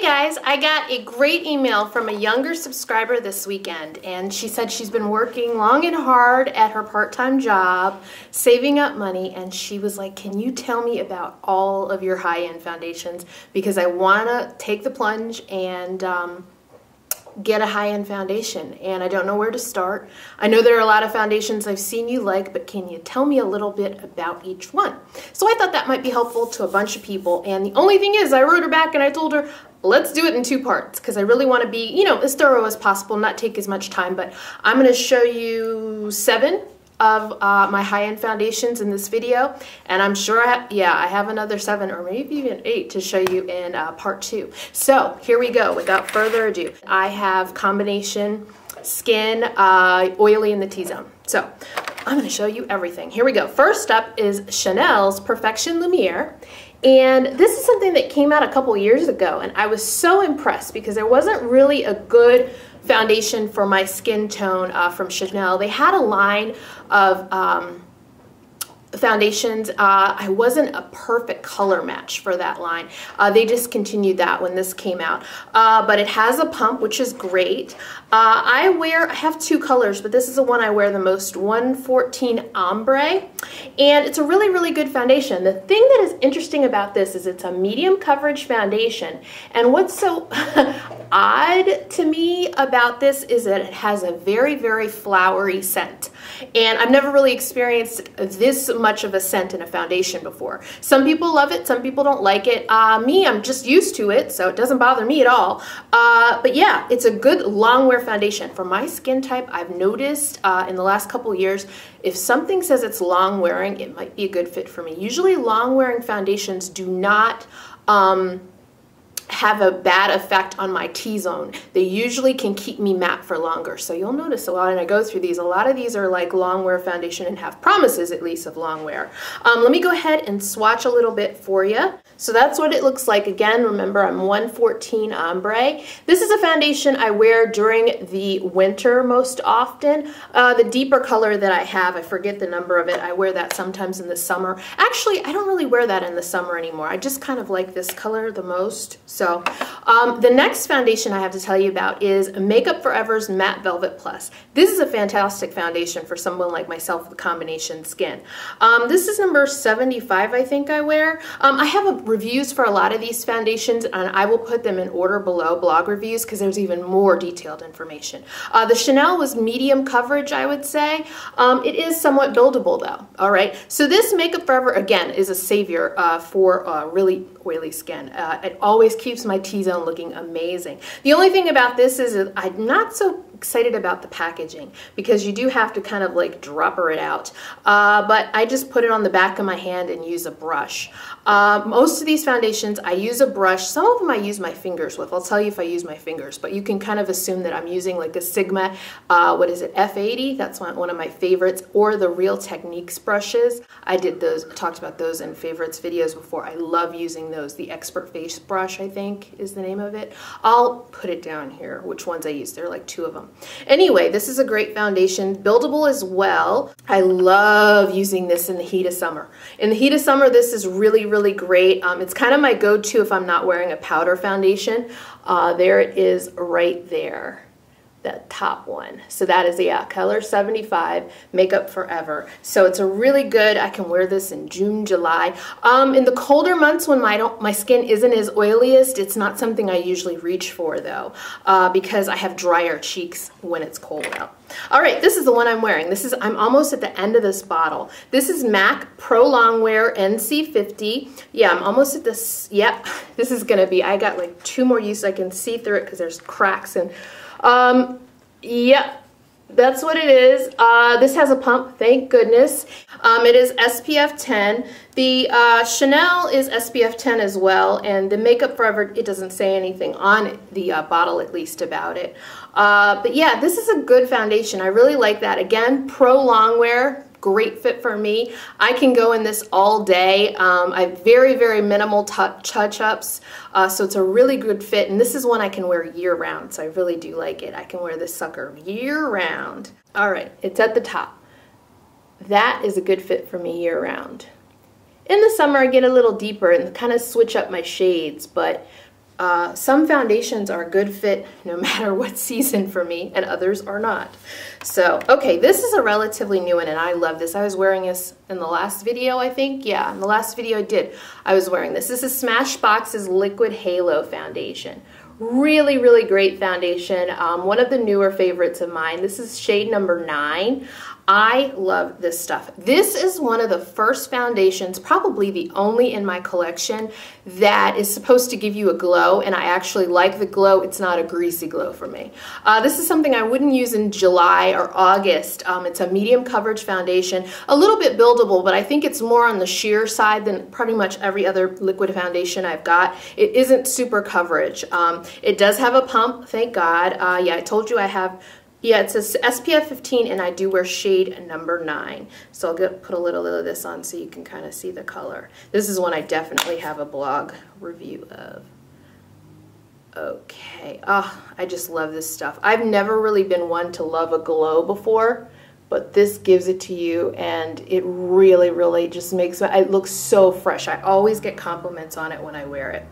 guys, I got a great email from a younger subscriber this weekend, and she said she's been working long and hard at her part-time job, saving up money, and she was like, can you tell me about all of your high-end foundations, because I want to take the plunge and get a high-end foundation, and I don't know where to start. I know there are a lot of foundations I've seen you like, but can you tell me a little bit about each one? So I thought that might be helpful to a bunch of people, and the only thing is I wrote her back and I told her, let's do it in 2 parts, because I really want to be, you know, as thorough as possible, not take as much time, but I'm going to show you 7 of my high-end foundations in this video, and I'm sure I have another 7 or maybe even 8 to show you in part 2. So here we go. Without further ado, I have combination skin, oily in the T-zone. So I'm going to show you everything. Here we go. First up is Chanel's Perfection Lumiere. And this is something that came out a couple years ago, and I was so impressed because there wasn't really a good foundation for my skin tone from Chanel. They had a line of foundations. I wasn't a perfect color match for that line. They discontinued that when this came out. But it has a pump, which is great. I have 2 colors, but this is the one I wear the most, 114 Ombre. And it's a really, really good foundation. The thing that is interesting about this is it's a medium coverage foundation. And what's so odd to me about this is that it has a very, very flowery scent. And I've never really experienced this much of a scent in a foundation before. Some people love it, some people don't like it. Me, I'm just used to it, so it doesn't bother me at all. But yeah, it's a good long wear foundation. For my skin type, I've noticed in the last couple years, if something says it's long wearing, it might be a good fit for me. Usually long wearing foundations do not have a bad effect on my T-zone. They usually can keep me matte for longer. So you'll notice a lot, and I go through these, a lot of these are like long wear foundation and have promises at least of long wear. Let me go ahead and swatch a little bit for you. So that's what it looks like. Again, remember I'm 114 Ombre. This is a foundation I wear during the winter most often. The deeper color that I have, I forget the number of it, I wear that sometimes in the summer. Actually, I don't really wear that in the summer anymore. I just kind of like this color the most. So the next foundation I have to tell you about is Makeup Forever's Matte Velvet Plus. This is a fantastic foundation for someone like myself with combination skin. This is number 75, I think I wear. I have reviews for a lot of these foundations, and I will put them in order below, blog reviews, because there's even more detailed information. The Chanel was medium coverage, I would say. It is somewhat buildable though, all right? So this Makeup Forever, again, is a savior for really oily skin. It always keeps my T-zone looking amazing. The only thing about this is I'm not so excited about the packaging because you do have to kind of like dropper it out. But I just put it on the back of my hand and use a brush. Most of these foundations I use a brush. Some of them I use my fingers with. I'll tell you if I use my fingers, but you can kind of assume that I'm using like a Sigma, what is it, F80? That's one of my favorites, or the Real Techniques brushes. I did those, talked about those in favorites videos before. I love using those. The Expert Face Brush, I think, is the name of it. I'll put it down here, which ones I use. There are like 2 of them. Anyway, this is a great foundation, buildable as well. I love using this in the heat of summer. In the heat of summer, this is really, really great. It's kind of my go-to if I'm not wearing a powder foundation. There it is right there. That top one. So that is, yeah, color 75, Makeup Forever. So it's a really good, I can wear this in June, July. In the colder months when my skin isn't as oiliest, it's not something I usually reach for though, because I have drier cheeks when it's cold out. All right, this is the one I'm wearing. I'm almost at the end of this bottle. This is MAC Pro Longwear NC50. Yeah, I'm almost at this. Yep, this is gonna be, I got like 2 more uses. I can see through it because there's cracks and yep, that's what it is. This has a pump, thank goodness. It is SPF 10. The Chanel is SPF 10 as well, and the Makeup Forever, it doesn't say anything on the bottle at least about it. But yeah, this is a good foundation. I really like that. Again, Pro Longwear. Great fit for me. I can go in this all day. I have very, very minimal touch-ups, so it's a really good fit, and this is one I can wear year-round, so I really do like it. I can wear this sucker year-round. All right, it's at the top. That is a good fit for me year-round. In the summer, I get a little deeper and kind of switch up my shades, but Some foundations are a good fit no matter what season for me, and others are not. So, okay, this is a relatively new one, and I love this. I was wearing this in the last video, I think. Yeah, in the last video I was wearing this. This is Smashbox's Liquid Halo Foundation. Really, really great foundation. One of the newer favorites of mine. This is shade number 9. I love this stuff. This is one of the first foundations, probably the only in my collection, that is supposed to give you a glow, and I actually like the glow. It's not a greasy glow for me. This is something I wouldn't use in July or August. It's a medium coverage foundation, a little bit buildable, but I think it's more on the sheer side than pretty much every other liquid foundation I've got. It isn't super coverage. It does have a pump, thank God. Yeah, I told you I have. Yeah, it says SPF 15, and I do wear shade number 9. So I'll put a little of this on so you can kind of see the color. This is one I definitely have a blog review of. Okay, I just love this stuff. I've never really been one to love a glow before, but this gives it to you, and it really, really just makes it look so fresh. I always get compliments on it when I wear it.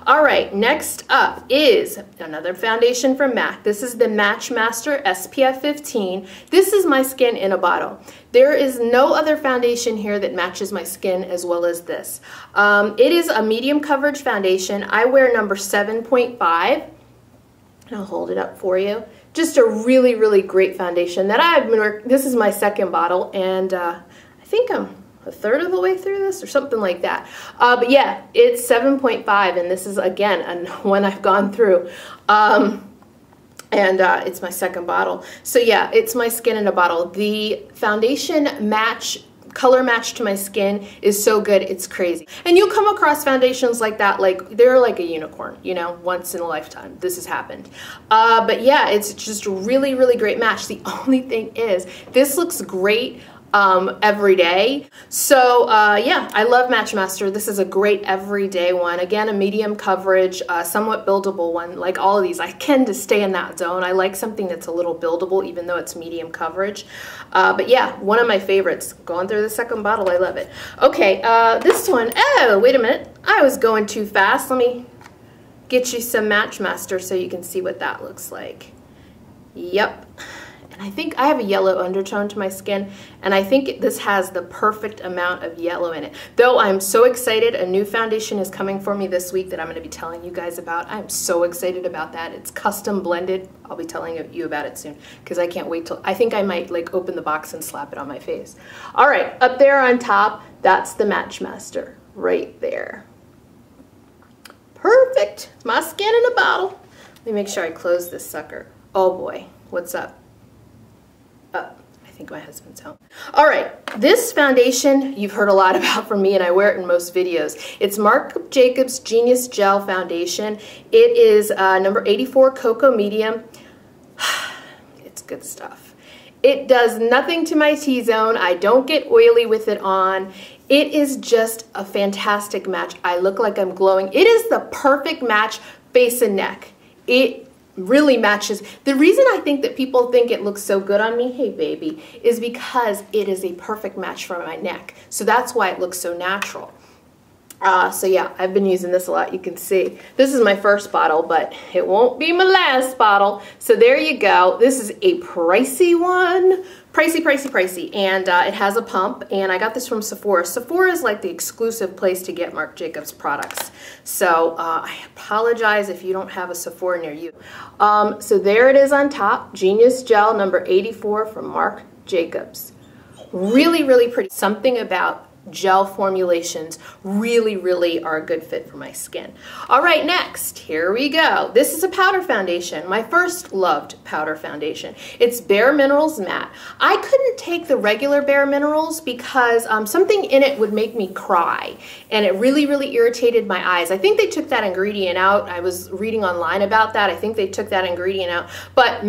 All right, next up is another foundation from MAC. This is the Matchmaster SPF 15. This is my skin in a bottle. There is no other foundation here that matches my skin as well as this. It is a medium coverage foundation. I wear number 7.5. I'll hold it up for you. Just a really, really great foundation that I've been working. This is my second bottle, and I think I'm a third of the way through this or something like that. But yeah, it's 7.5, and this is, again, one I've gone through. It's my second bottle. So yeah, it's my skin in a bottle. The foundation color match to my skin is so good, it's crazy. And you'll come across foundations like that, like they're like a unicorn, you know, once in a lifetime. This has happened. But yeah, it's just a really, really great match. The only thing is, this looks great every day. So yeah, I love Matchmaster. This is a great everyday one. Again, a medium coverage, somewhat buildable one. Like all of these, I tend to stay in that zone. I like something that's a little buildable, even though it's medium coverage. But yeah, one of my favorites. Going through the second bottle, I love it. Okay, this one, oh, wait a minute. I was going too fast. Let me get you some Matchmaster so you can see what that looks like. Yep. I think I have a yellow undertone to my skin, and I think this has the perfect amount of yellow in it. Though I'm so excited, a new foundation is coming for me this week that I'm going to be telling you guys about. I'm so excited about that. It's custom blended. I'll be telling you about it soon because I can't wait till, I think I might like open the box and slap it on my face. All right, up there on top, that's the Matchmaster right there. Perfect. It's my skin in a bottle. Let me make sure I close this sucker. Oh boy, what's up? I think my husband's home. All right, this foundation you've heard a lot about from me, and I wear it in most videos. It's Marc Jacobs Genius Gel Foundation. It is number 84 Cocoa Medium. It's good stuff. It does nothing to my T-zone. I don't get oily with it on. It is just a fantastic match. I look like I'm glowing. It is the perfect match, face and neck. It really matches. The reason I think that people think it looks so good on me, hey baby, is because it is a perfect match for my neck. So that's why it looks so natural. So yeah, I've been using this a lot. You can see this is my first bottle, but it won't be my last bottle. So there you go. This is a pricey one. Pricey, pricey, pricey. And it has a pump, and I got this from Sephora. Sephora is like the exclusive place to get Marc Jacobs products. So I apologize if you don't have a Sephora near you. So there it is on top. Genius Gel number 84 from Marc Jacobs. Really, really pretty. Something about gel formulations really are a good fit for my skin. All right, next, here we go. This is a powder foundation, my first loved powder foundation. It's Bare Minerals Matte. I couldn't take the regular Bare Minerals because something in it would make me cry, and it really irritated my eyes. I think they took that ingredient out. I was reading online about that. I think they took that ingredient out, but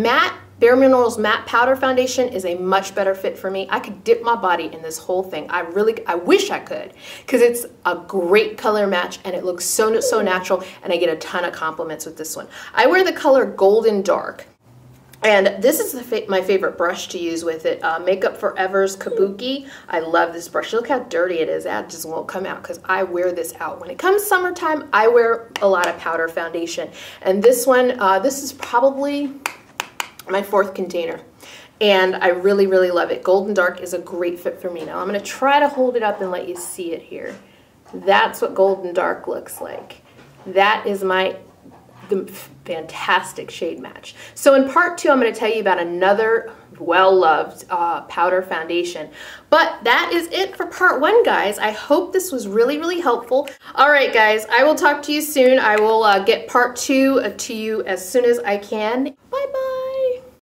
Bare Minerals Matte Powder Foundation is a much better fit for me. I could dip my body in this whole thing. I wish I could, because it's a great color match and it looks so natural, and I get a ton of compliments with this one. I wear the color Golden Dark. And this is my favorite brush to use with it, Makeup Forever's Kabuki. I love this brush. Look how dirty it is. That just won't come out because I wear this out. When it comes summertime, I wear a lot of powder foundation. And this one, this is probably my 4th container. And I really, really love it. Golden Dark is a great fit for me. Now I'm going to try to hold it up and let you see it here. That's what Golden Dark looks like. That is the fantastic shade match. So in part 2, I'm going to tell you about another well-loved powder foundation. But that is it for part 1, guys. I hope this was really, really helpful. All right, guys, I will talk to you soon. I will get part 2 to you as soon as I can. Bye-bye.